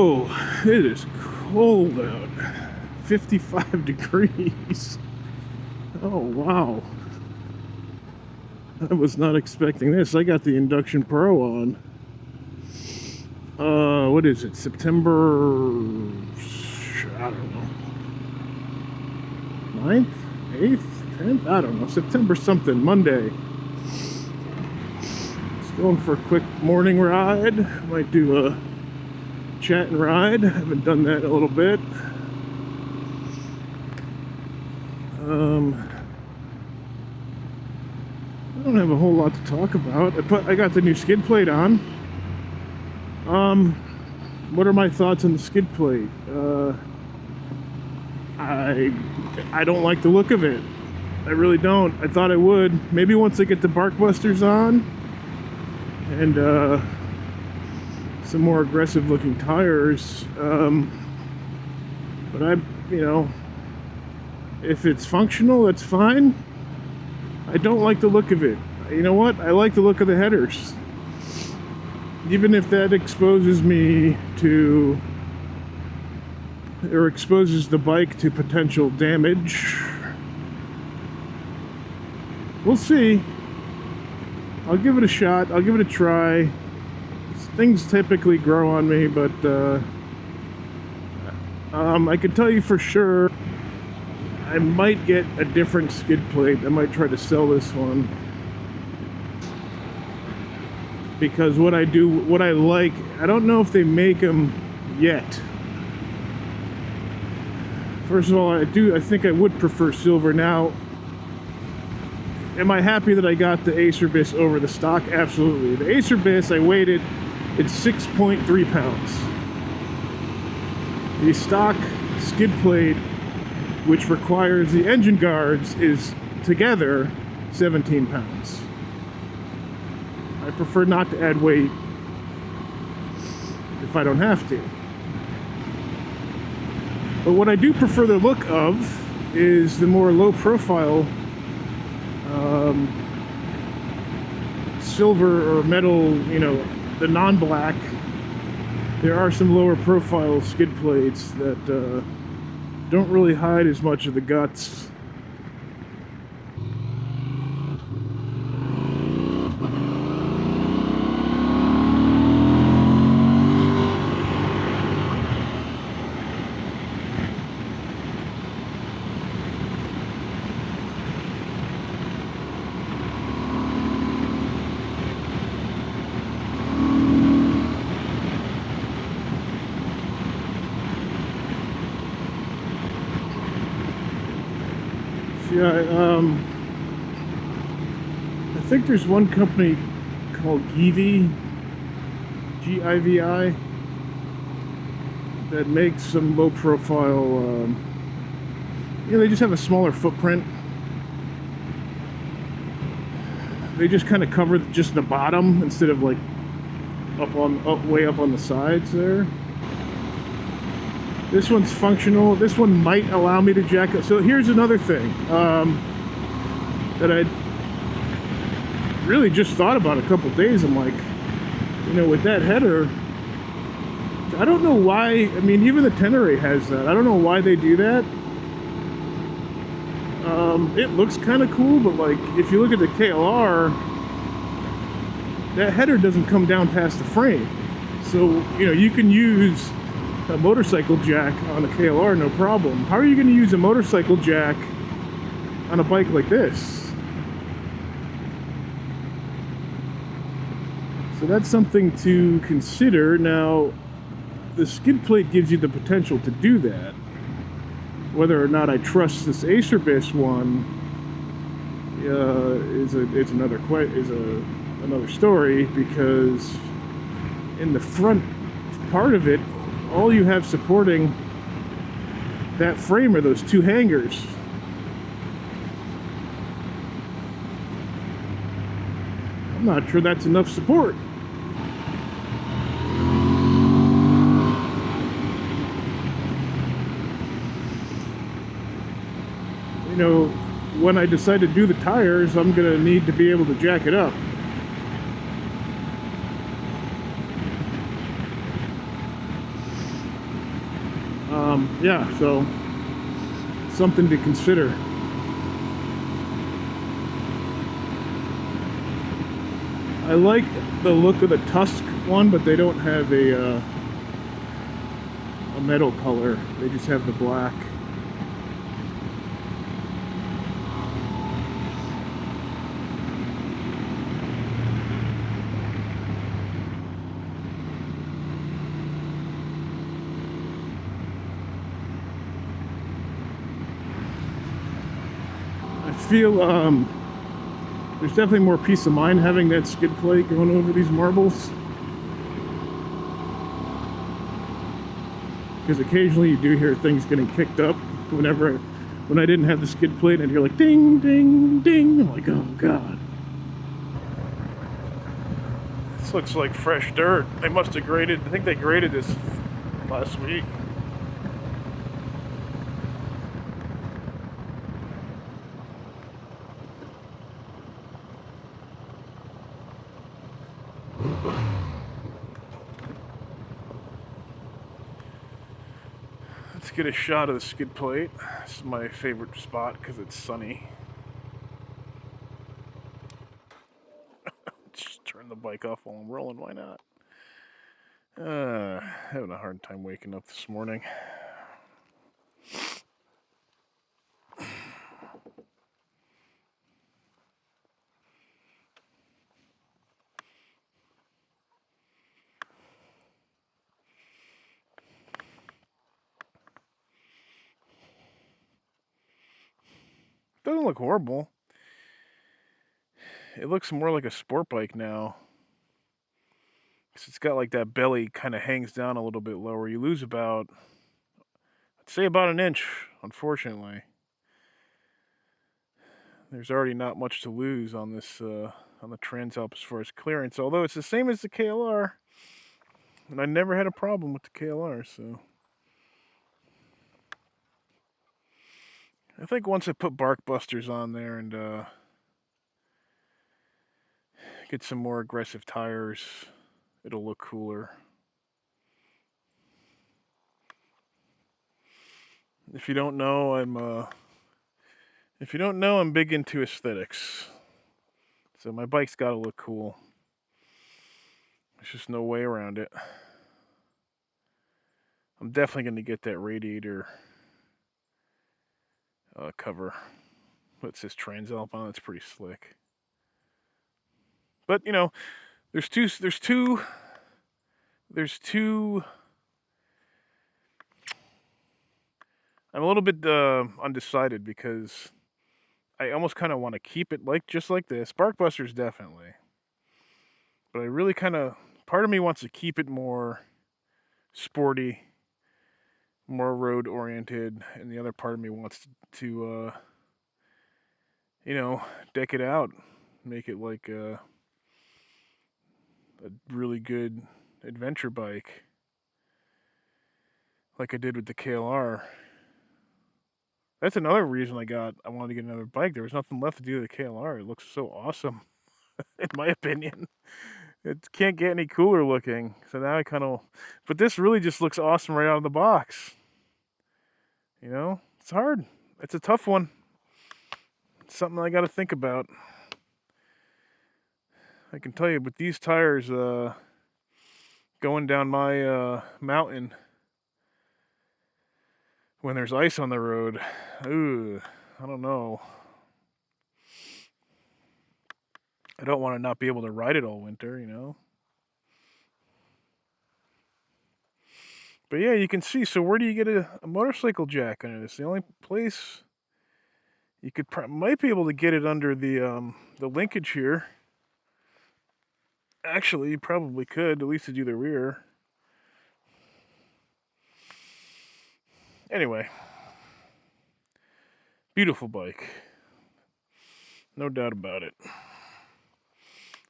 Whoa, it is cold out. 55 degrees. Oh, wow. I was not expecting this. I got the Induction Pro on. What is it? September, I don't know, 9th, 8th, 10th? I don't know. September something, Monday. Just going for a quick morning ride. Might do a chat and ride. Haven't done that in a little bit. I don't have a whole lot to talk about. I got the new skid plate on. What are my thoughts on the skid plate? I don't like the look of it. I really don't. I thought I would. Maybe once I get the bark busters on and some more aggressive looking tires. But if it's functional, that's fine. I don't like the look of it. You know what? I like the look of the headers. Even if that exposes me to, or exposes the bike to potential damage. We'll see. I'll give it a shot. I'll give it a try. Things typically grow on me, but I can tell you for sure I might get a different skid plate. I might try to sell this one. Because what I like, I don't know if they make them yet. First of all, I think I would prefer silver. Now, am I happy that I got the Acer Bis over the stock? Absolutely. The Acer Bis, I weighed it, it's 6.3 pounds. The stock skid plate, which requires the engine guards, is together 17 pounds. I prefer not to add weight if I don't have to. But what I do prefer the look of is the more low profile silver or metal, the non-black. There are some lower profile skid plates that don't really hide as much of the guts. Yeah, I think there's one company called Givi, Givi, that makes some low profile, they just have a smaller footprint. They just kind of cover just the bottom instead of like way up on the sides there. This one's functional. This one might allow me to jack up. So here's another thing that I really just thought about a couple days. I'm like, with that header, I don't know why. I mean, even the Tenere has that. I don't know why they do that. It looks kind of cool, but like if you look at the KLR, that header doesn't come down past the frame. So you can use a motorcycle jack on a KLR, no problem. How are you going to use a motorcycle jack on a bike like this? So that's something to consider. Now, the skid plate gives you the potential to do that. Whether or not I trust this Acer Bis one is another story, because in the front part of it, all you have supporting that frame are those two hangers. I'm not sure that's enough support. When I decide to do the tires, I'm going to need to be able to jack it up. Yeah, so something to consider. I like the look of the Tusk one, but they don't have a metal color. They just have the black. I feel there's definitely more peace of mind having that skid plate going over these marbles. Because occasionally you do hear things getting kicked up when I didn't have the skid plate and you're like ding, ding, ding. I'm like, oh God. This looks like fresh dirt. They must have graded, I think they graded this last week. Let's get a shot of the skid plate. This is my favorite spot because it's sunny. Just turn the bike off while I'm rolling, why not? Having a hard time waking up this morning. Doesn't look horrible. It looks more like a sport bike now. Because it's got like that belly kind of hangs down a little bit lower. You lose about, I'd say about an inch, unfortunately. There's already not much to lose on this, on the Transalp as far as clearance. Although it's the same as the KLR. And I never had a problem with the KLR, so. I think once I put bark busters on there and get some more aggressive tires, it'll look cooler. If you don't know, I'm big into aesthetics. So my bike's got to look cool. There's just no way around it. I'm definitely going to get that radiator cover. It says Transalp on it. It's pretty slick. But you know, there's two. I'm a little bit undecided because I almost kind of want to keep it just like this. Barkbusters definitely, but I really part of me wants to keep it more sporty, more road oriented, and the other part of me wants to deck it out, make it like a really good adventure bike, like I did with the KLR. That's another reason I wanted to get another bike. There was nothing left to do with the KLR. It looks so awesome, in my opinion. It can't get any cooler looking. So now but this really just looks awesome right out of the box. You know, it's hard. It's a tough one. It's something I got to think about. I can tell you, with these tires going down my mountain when there's ice on the road, ooh, I don't know. I don't want to not be able to ride it all winter, you know. But yeah, you can see. So where do you get a motorcycle jack under this? The only place you might be able to get it under the linkage here. Actually, you probably could, at least to do the rear. Anyway, beautiful bike. No doubt about it.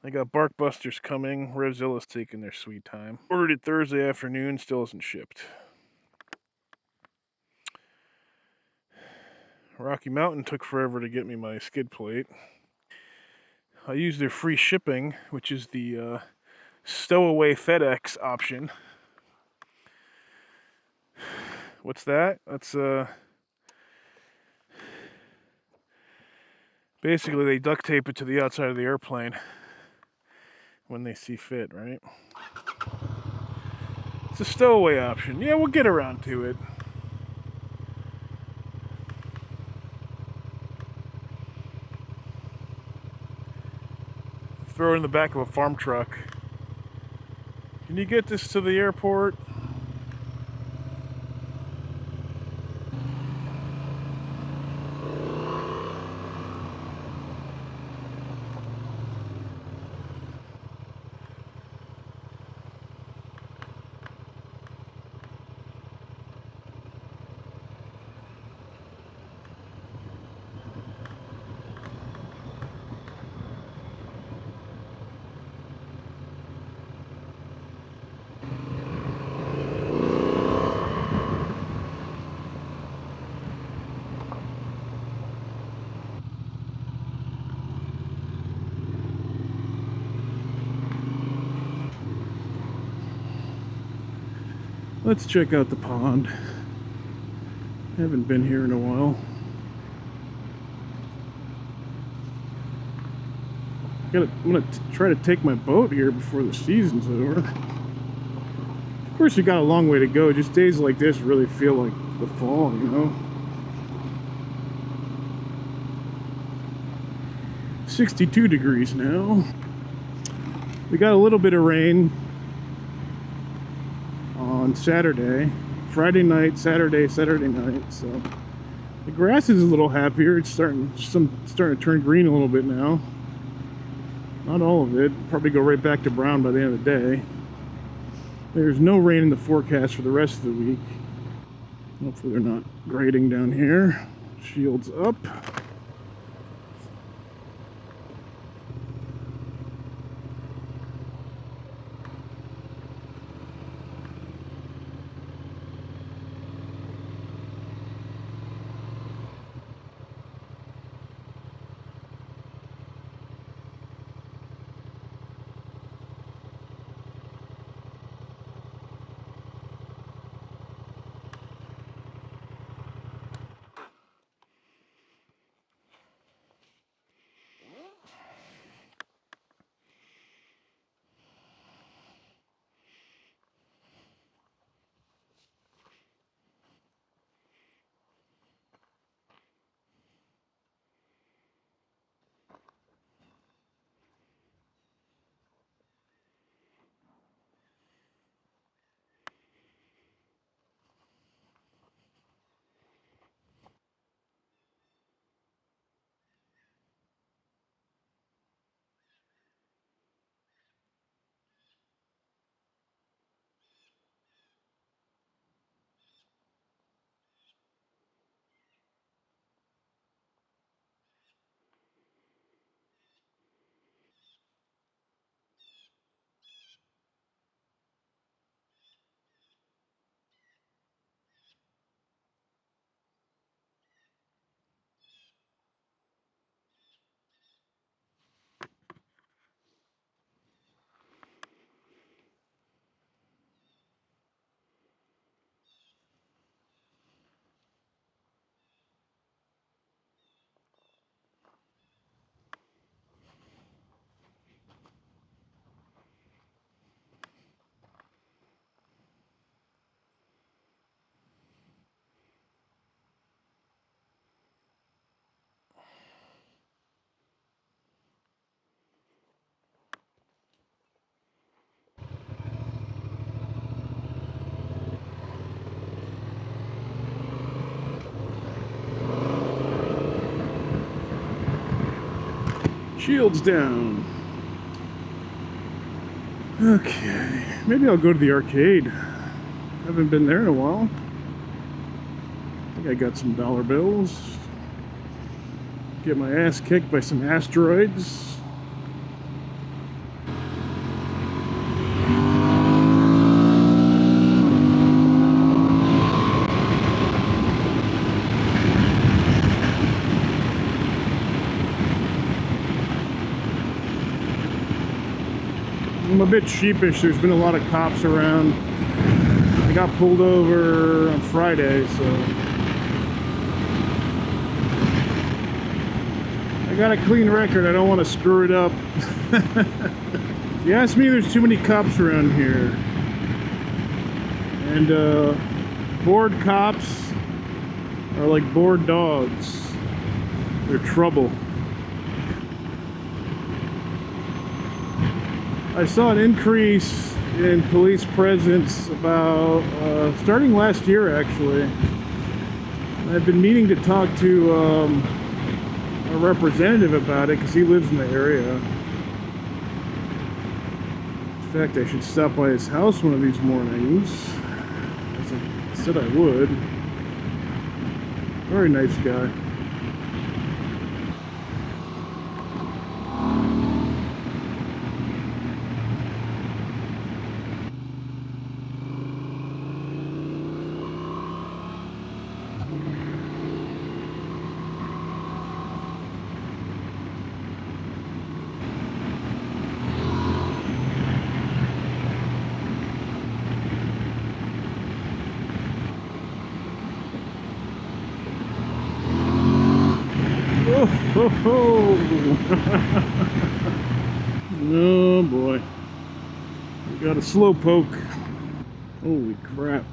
I got Barkbusters coming. Revzilla's taking their sweet time. Ordered it Thursday afternoon, still isn't shipped. Rocky Mountain took forever to get me my skid plate. I used their free shipping, which is the stowaway FedEx option, What's that? That's basically they duct tape it to the outside of the airplane when they see fit, right? It's a stowaway option. Yeah, we'll get around to it. Throw it in the back of a farm truck. Can you get this to the airport? Let's check out the pond. Haven't been here in a while. I'm gonna try to take my boat here before the season's over. Of course, we got a long way to go. Just days like this really feel like the fall, you know? 62 degrees now. We got a little bit of rain on Saturday, Friday night, Saturday night. So the grass is a little happier. It's starting to turn green a little bit now. Not all of it. Probably go right back to brown by the end of the day. There's no rain in the forecast for the rest of the week. Hopefully they're not grading down here. Shields up. Shields down. Okay, maybe I'll go to the arcade. Haven't been there in a while. I think I got some dollar bills. Get my ass kicked by some asteroids. I'm a bit sheepish. There's been a lot of cops around. I got pulled over on Friday, so I got a clean record. I don't want to screw it up. If you ask me, there's too many cops around here. And bored cops are like bored dogs. They're trouble. I saw an increase in police presence about starting last year, actually. I've been meaning to talk to a representative about it because he lives in the area. In fact, I should stop by his house one of these mornings, as I said I would. Very nice guy. Oh, oh boy. We got a slow poke. Holy crap.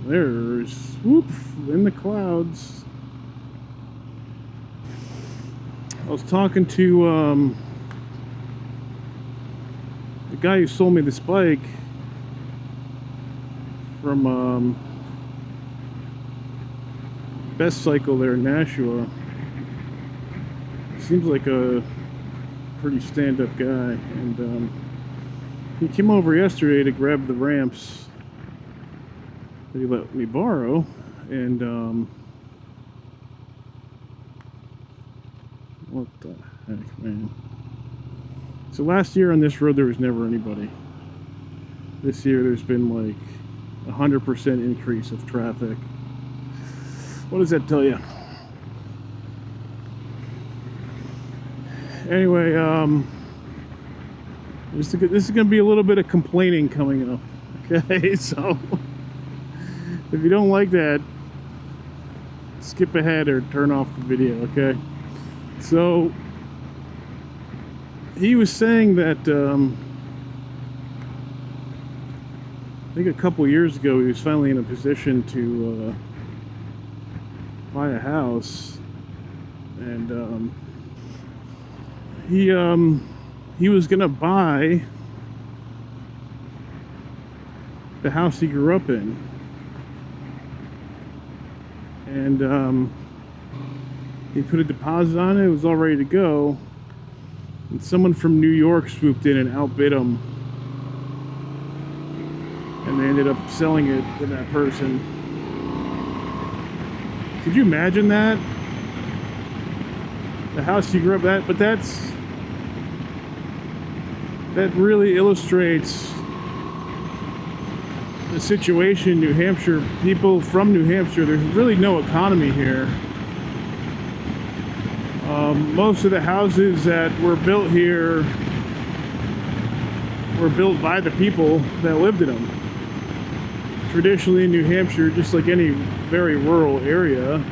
There's whoop in the clouds. I was talking to the guy who sold me this bike from Best Cycle there in Nashua. Seems like a pretty stand-up guy, and he came over yesterday to grab the ramps that he let me borrow, and what the heck, man. So last year on this road there was never anybody. This year there's been like 100% increase of traffic. What does that tell you? Anyway, this is going to be a little bit of complaining coming up, okay? So, if you don't like that, skip ahead or turn off the video, okay? So, he was saying that, I think a couple years ago, he was finally in a position to buy a house, and he was gonna buy the house he grew up in, and he put a deposit on it. It was all ready to go, and someone from New York swooped in and outbid him, and they ended up selling it to that person. Could you imagine that? The house you grew up at, but that really illustrates the situation in New Hampshire. People from New Hampshire, there's really no economy here. Most of the houses that were built here were built by the people that lived in them. Traditionally in New Hampshire, just like any very rural area,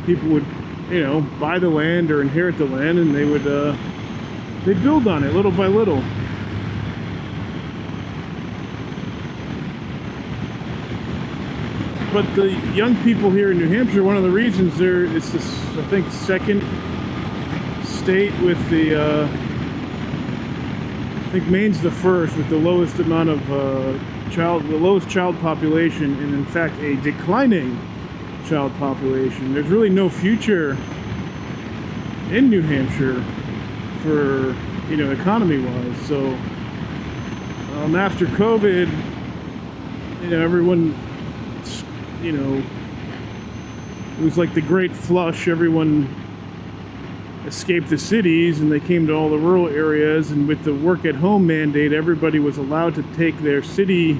people would, you know, buy the land or inherit the land, and they would they'd build on it little by little. But the young people here in New Hampshire, one of the reasons it's this, I think, second state with the I think Maine's the first with the lowest amount of the lowest child population, and in fact a declining child population. There's really no future in New Hampshire for, you know, economy wise. So after COVID, you know, everyone, you know, it was like the great flush. Everyone escaped the cities and they came to all the rural areas, and with the work at home mandate, everybody was allowed to take their city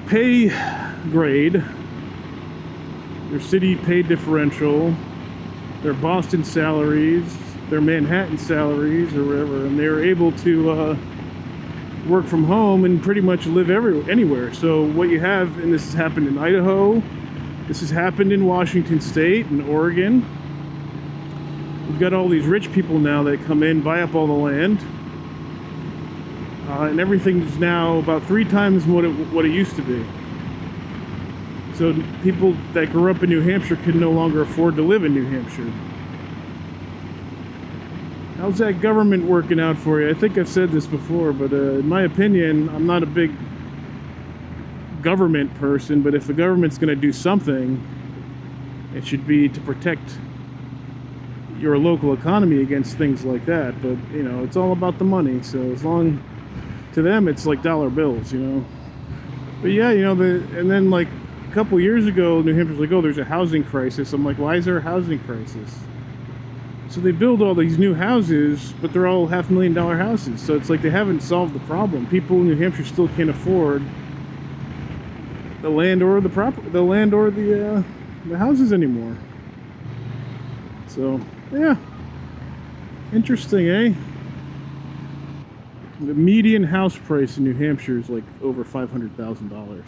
pay grade, their city pay differential, their Boston salaries, their Manhattan salaries, or whatever, and they were able to work from home and pretty much live anywhere. So what you have, and this has happened in Idaho, this has happened in Washington State and Oregon. We've got all these rich people now that come in, buy up all the land, and everything's now about 3 times what it used to be. So people that grew up in New Hampshire can no longer afford to live in New Hampshire. How's that government working out for you? I think I've said this before, but in my opinion, I'm not a big government person, but if the government's going to do something, it should be to protect your local economy against things like that. But, you know, it's all about the money, so as long, to them, it's like dollar bills, you know. But yeah, you know, and then like a couple years ago, New Hampshire's like, oh, there's a housing crisis. I'm like, why is there a housing crisis? So they build all these new houses, but they're all $500,000 houses. So it's like they haven't solved the problem. People in New Hampshire still can't afford the land or the houses anymore. So yeah, interesting, eh? The median house price in New Hampshire is like over $500,000.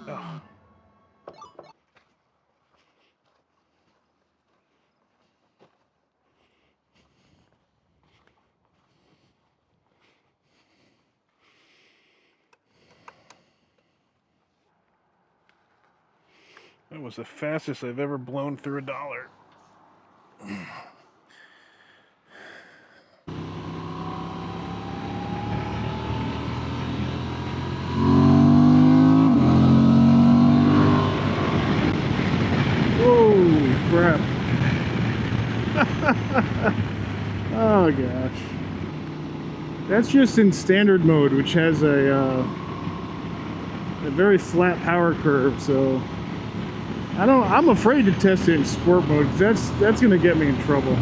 Oh. That was the fastest I've ever blown through $1. Oh, crap. Oh, gosh. That's just in standard mode, which has a very flat power curve, so I'm afraid to test it in sport mode, because that's going to get me in trouble.